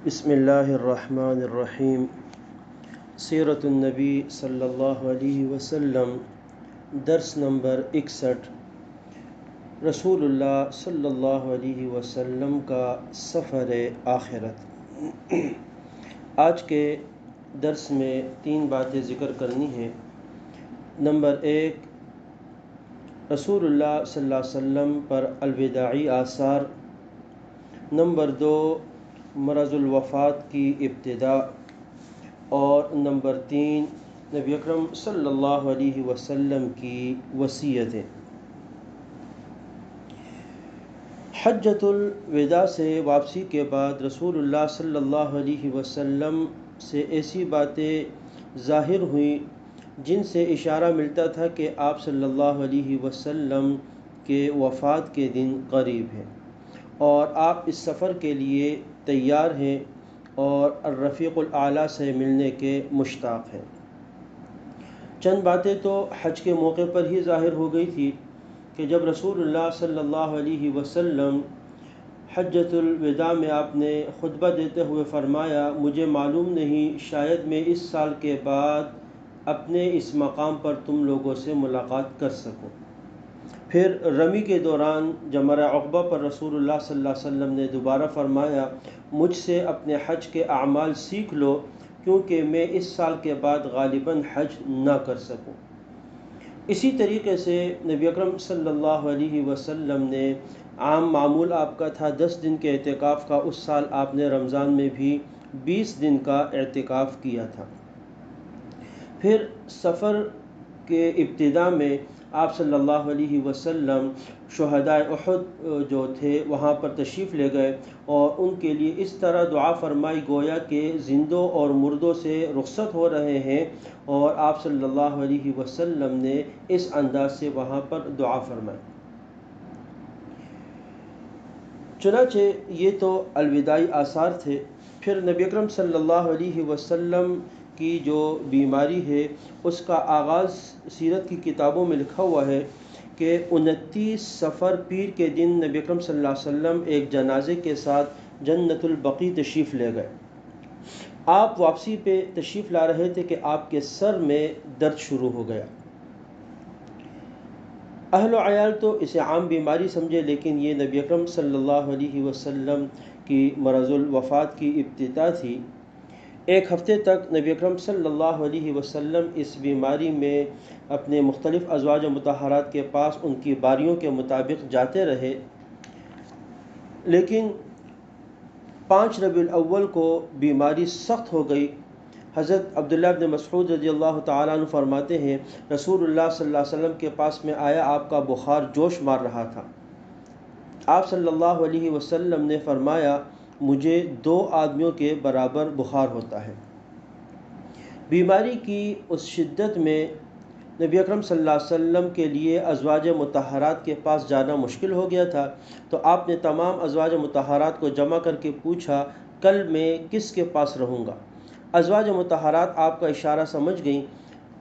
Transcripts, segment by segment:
بسم اللہ الرحمن الرحیم۔ سیرت النبی صلی اللہ علیہ وسلم، درس نمبر 61۔ رسول اللہ صلی اللہ علیہ وسلم کا سفر آخرت۔ آج کے درس میں 3 باتیں ذکر کرنی ہیں۔ نمبر 1، رسول اللہ صلی اللہ علیہ وسلم پر الوداعی آثار۔ نمبر 2، مرض الوفات کی ابتدا۔ اور نمبر 3، نبی اکرم صلی اللہ علیہ وسلم کی وصیتیں۔ حجۃ الوداع سے واپسی کے بعد رسول اللہ صلی اللہ علیہ وسلم سے ایسی باتیں ظاہر ہوئیں جن سے اشارہ ملتا تھا کہ آپ صلی اللہ علیہ وسلم کے وفات کے دن قریب ہیں اور آپ اس سفر کے لیے تیار ہیں اور الرفیق الاعلیٰ سے ملنے کے مشتاق ہیں۔ چند باتیں تو حج کے موقع پر ہی ظاہر ہو گئی تھی کہ جب رسول اللہ صلی اللہ علیہ وسلم حجۃ الوداع میں آپ نے خطبہ دیتے ہوئے فرمایا، مجھے معلوم نہیں شاید میں اس سال کے بعد اپنے اس مقام پر تم لوگوں سے ملاقات کر سکوں۔ پھر رمی کے دوران جمرہ عقبہ پر رسول اللہ صلی اللہ علیہ وسلم نے دوبارہ فرمایا، مجھ سے اپنے حج کے اعمال سیکھ لو کیونکہ میں اس سال کے بعد غالباً حج نہ کر سکوں۔ اسی طریقے سے نبی اکرم صلی اللہ علیہ وسلم نے عام معمول آپ کا تھا 10 دن کے اعتکاف کا، اس سال آپ نے رمضان میں بھی 20 دن کا اعتکاف کیا تھا۔ پھر سفر کے ابتدا میں آپ صلی اللہ علیہ وسلم شہدائے احد جو تھے وہاں پر تشریف لے گئے اور ان کے لیے اس طرح دعا فرمائی گویا کہ زندوں اور مردوں سے رخصت ہو رہے ہیں، اور آپ صلی اللہ علیہ وسلم نے اس انداز سے وہاں پر دعا فرمائی۔ چنانچہ یہ تو الوداعی آثار تھے۔ پھر نبی اکرم صلی اللہ علیہ وسلم کی جو بیماری ہے اس کا آغاز سیرت کی کتابوں میں لکھا ہوا ہے کہ 29 صفر پیر کے دن نبی اکرم صلی اللہ علیہ وسلم ایک جنازے کے ساتھ جنت البقیع تشریف لے گئے۔ آپ واپسی پہ تشریف لا رہے تھے کہ آپ کے سر میں درد شروع ہو گیا۔ اہل و عیال تو اسے عام بیماری سمجھے، لیکن یہ نبی اکرم صلی اللہ علیہ وسلم کی مرض الوفات کی ابتدا تھی۔ 1 ہفتے تک نبی اکرم صلی اللہ علیہ وسلم اس بیماری میں اپنے مختلف ازواج مطہرات کے پاس ان کی باریوں کے مطابق جاتے رہے، لیکن 5 ربیع الاول کو بیماری سخت ہو گئی۔ حضرت عبداللہ بن مسعود رضی اللہ تعالیٰ عنہ فرماتے ہیں، رسول اللہ صلی اللہ علیہ وسلم کے پاس میں آیا، آپ کا بخار جوش مار رہا تھا۔ آپ صلی اللہ علیہ وسلم نے فرمایا، مجھے 2 آدمیوں کے برابر بخار ہوتا ہے۔ بیماری کی اس شدت میں نبی اکرم صلی اللہ علیہ وسلم کے لیے ازواج مطہرات کے پاس جانا مشکل ہو گیا تھا، تو آپ نے تمام ازواج مطہرات کو جمع کر کے پوچھا، کل میں کس کے پاس رہوں گا؟ ازواج مطہرات آپ کا اشارہ سمجھ گئیں،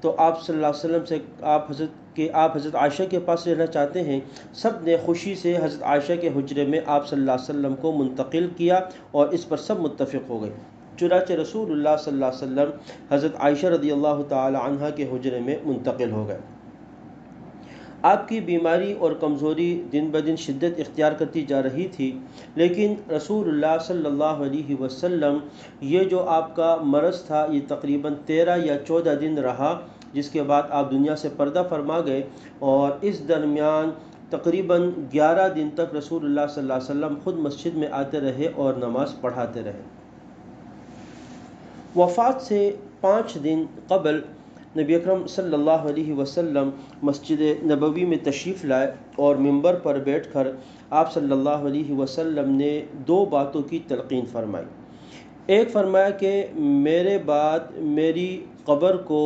تو آپ صلی اللہ علیہ وسلم سے آپ حضرت عائشہ کے پاس رہنا چاہتے ہیں۔ سب نے خوشی سے حضرت عائشہ کے حجرے میں آپ صلی اللہ علیہ وسلم کو منتقل کیا اور اس پر سب متفق ہو گئے۔ چنانچہ رسول اللہ صلی اللہ علیہ وسلم حضرت عائشہ رضی اللہ تعالی عنہا کے حجرے میں منتقل ہو گئے۔ آپ کی بیماری اور کمزوری دن بدن شدت اختیار کرتی جا رہی تھی، لیکن رسول اللہ صلی اللہ علیہ وسلم یہ جو آپ کا مرض تھا یہ تقریباً 13 یا 14 دن رہا، جس کے بعد آپ دنیا سے پردہ فرما گئے، اور اس درمیان تقریباً 11 دن تک رسول اللہ صلی اللہ علیہ وسلم خود مسجد میں آتے رہے اور نماز پڑھاتے رہے۔ وفات سے 5 دن قبل نبی اکرم صلی اللہ علیہ وسلم مسجد نبوی میں تشریف لائے اور منبر پر بیٹھ کر آپ صلی اللہ علیہ وسلم نے 2 باتوں کی تلقین فرمائی۔ ایک فرمایا کہ میرے بعد میری قبر کو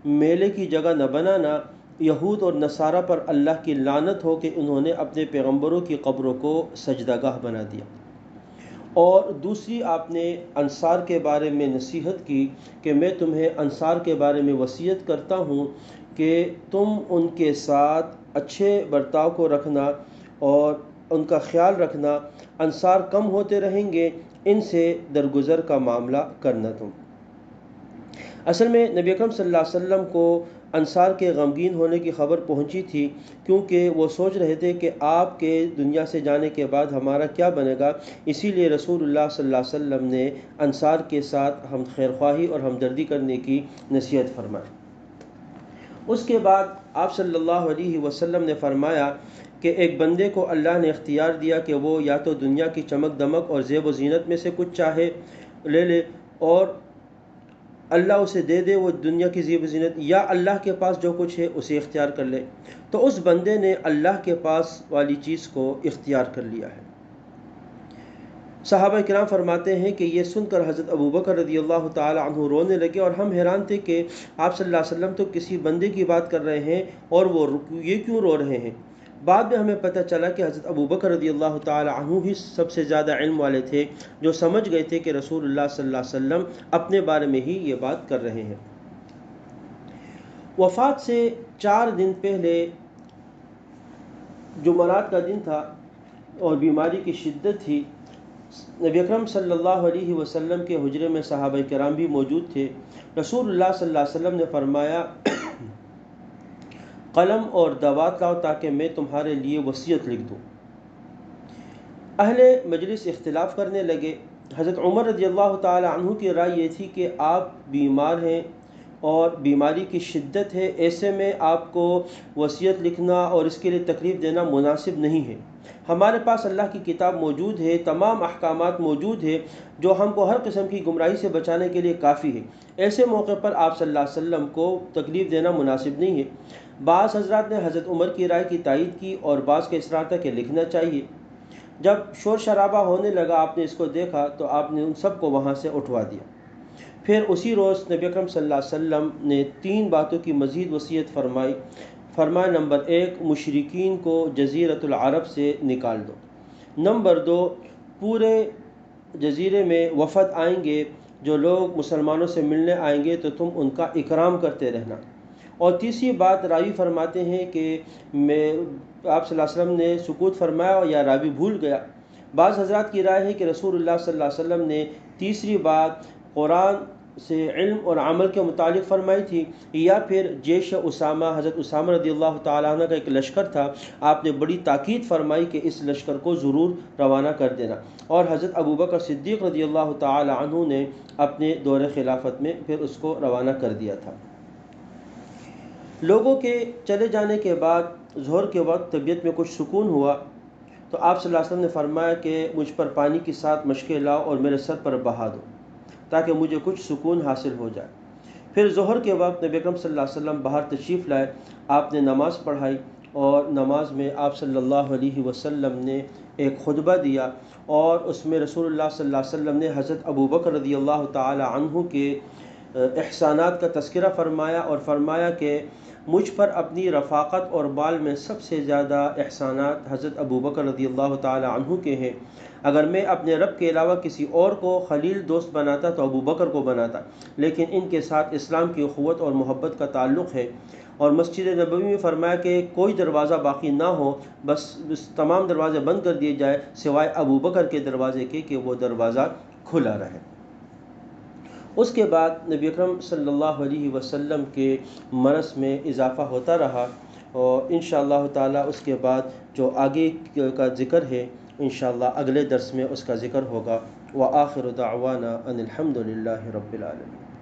میلے کی جگہ نہ بنانا، یہود اور نصارہ پر اللہ کی لعنت ہو کہ انہوں نے اپنے پیغمبروں کی قبروں کو سجدہ گاہ بنا دیا۔ اور دوسری آپ نے انصار کے بارے میں نصیحت کی کہ میں تمہیں انصار کے بارے میں وصیت کرتا ہوں کہ تم ان کے ساتھ اچھے برتاؤ کو رکھنا اور ان کا خیال رکھنا۔ انصار کم ہوتے رہیں گے، ان سے درگزر کا معاملہ کرنا تم۔ اصل میں نبی اکرم صلی اللہ علیہ وسلم کو انصار کے غمگین ہونے کی خبر پہنچی تھی، کیونکہ وہ سوچ رہے تھے کہ آپ کے دنیا سے جانے کے بعد ہمارا کیا بنے گا۔ اسی لیے رسول اللہ صلی اللہ علیہ وسلم نے انصار کے ساتھ ہم خیرخواہی اور ہمدردی کرنے کی نصیحت فرمائی۔ اس کے بعد آپ صلی اللہ علیہ وسلم نے فرمایا کہ ایک بندے کو اللہ نے اختیار دیا کہ وہ یا تو دنیا کی چمک دمک اور زیب و زینت میں سے کچھ چاہے لے لے اور اللہ اسے دے دے وہ دنیا کی زیب و زینت، یا اللہ کے پاس جو کچھ ہے اسے اختیار کر لے۔ تو اس بندے نے اللہ کے پاس والی چیز کو اختیار کر لیا ہے۔ صحابہ کرام فرماتے ہیں کہ یہ سن کر حضرت ابوبکر رضی اللہ تعالی عنہ رونے لگے، اور ہم حیران تھے کہ آپ صلی اللہ علیہ وسلم تو کسی بندے کی بات کر رہے ہیں اور وہ یہ کیوں رو رہے ہیں۔ بعد میں ہمیں پتہ چلا کہ حضرت ابوبکر رضی اللہ تعالی عنہ ہی سب سے زیادہ علم والے تھے، جو سمجھ گئے تھے کہ رسول اللہ صلی اللہ علیہ وسلم اپنے بارے میں ہی یہ بات کر رہے ہیں۔ وفات سے 4 دن پہلے جمعرات کا دن تھا اور بیماری کی شدت تھی۔ نبی اکرم صلی اللہ علیہ وسلم کے حجرے میں صحابہ کرام بھی موجود تھے۔ رسول اللہ صلی اللہ علیہ وسلم نے فرمایا قلم اور دوات لاؤ تاکہ میں تمہارے لیے وصیت لکھ دوں۔ اہل مجلس اختلاف کرنے لگے۔ حضرت عمر رضی اللہ تعالی عنہ کی رائے یہ تھی کہ آپ بیمار ہیں اور بیماری کی شدت ہے، ایسے میں آپ کو وصیت لکھنا اور اس کے لیے تکلیف دینا مناسب نہیں ہے۔ ہمارے پاس اللہ کی کتاب موجود ہے، تمام احکامات موجود ہے جو ہم کو ہر قسم کی گمراہی سے بچانے کے لیے کافی ہے۔ ایسے موقع پر آپ صلی اللہ علیہ وسلم کو تکلیف دینا مناسب نہیں ہے۔ بعض حضرات نے حضرت عمر کی رائے کی تائید کی اور بعض کا اصرار تھا کہ لکھنا چاہیے۔ جب شور شرابہ ہونے لگا، آپ نے اس کو دیکھا تو آپ نے ان سب کو وہاں سے اٹھوا دیا۔ پھر اسی روز نبی اکرم صلی اللہ علیہ وسلم نے 3 باتوں کی مزید وصیت فرمائی۔ فرمایا نمبر 1 مشرکین کو جزیرۃ العرب سے نکال دو۔ نمبر 2 پورے جزیرے میں وفد آئیں گے، جو لوگ مسلمانوں سے ملنے آئیں گے تو تم ان کا اکرام کرتے رہنا۔ اور تیسری بات راوی فرماتے ہیں کہ آپ صلی اللہ علیہ وسلم نے سکوت فرمایا یا راوی بھول گیا۔ بعض حضرات کی رائے ہے کہ رسول اللہ صلی اللہ علیہ وسلم نے تیسری بات قرآن سے علم اور عمل کے متعلق فرمائی تھی، یا پھر جیش اسامہ، حضرت اسامہ رضی اللہ تعالیٰ عنہ کا ایک لشکر تھا، آپ نے بڑی تاکید فرمائی کہ اس لشکر کو ضرور روانہ کر دینا۔ اور حضرت ابوبکر صدیق رضی اللہ تعالیٰ عنہ نے اپنے دور خلافت میں پھر اس کو روانہ کر دیا تھا۔ لوگوں کے چلے جانے کے بعد ظہر کے وقت طبیعت میں کچھ سکون ہوا، تو آپ صلی اللہ علیہ وسلم نے فرمایا کہ مجھ پر پانی کے ساتھ مشقیں لاؤ اور میرے سر پر بہا دو تاکہ مجھے کچھ سکون حاصل ہو جائے۔ پھر ظہر کے وقت نبی اکرم صلی اللہ علیہ وسلم باہر تشریف لائے، آپ نے نماز پڑھائی اور نماز میں آپ صلی اللہ علیہ وسلم نے ایک خطبہ دیا، اور اس میں رسول اللہ صلی اللہ علیہ وسلم نے حضرت ابوبکر رضی اللہ تعالی عنہ کے احسانات کا تذکرہ فرمایا اور فرمایا کہ مجھ پر اپنی رفاقت اور بال میں سب سے زیادہ احسانات حضرت ابوبکر رضی اللہ تعالی عنہ کے ہیں۔ اگر میں اپنے رب کے علاوہ کسی اور کو خلیل دوست بناتا تو ابوبکر کو بناتا، لیکن ان کے ساتھ اسلام کی اخوت اور محبت کا تعلق ہے۔ اور مسجد نبوی میں فرمایا کہ کوئی دروازہ باقی نہ ہو، بس تمام دروازے بند کر دیے جائے سوائے ابوبکر کے دروازے کے کہ وہ دروازہ کھلا رہے۔ اس کے بعد نبی اکرم صلی اللہ علیہ وسلم کے مرض میں اضافہ ہوتا رہا، اور انشاءاللہ تعالی اس کے بعد جو آگے کا ذکر ہے انشاءاللہ اگلے درس میں اس کا ذکر ہوگا۔ وآخر دعوانا ان الحمد للہ رب العالمین۔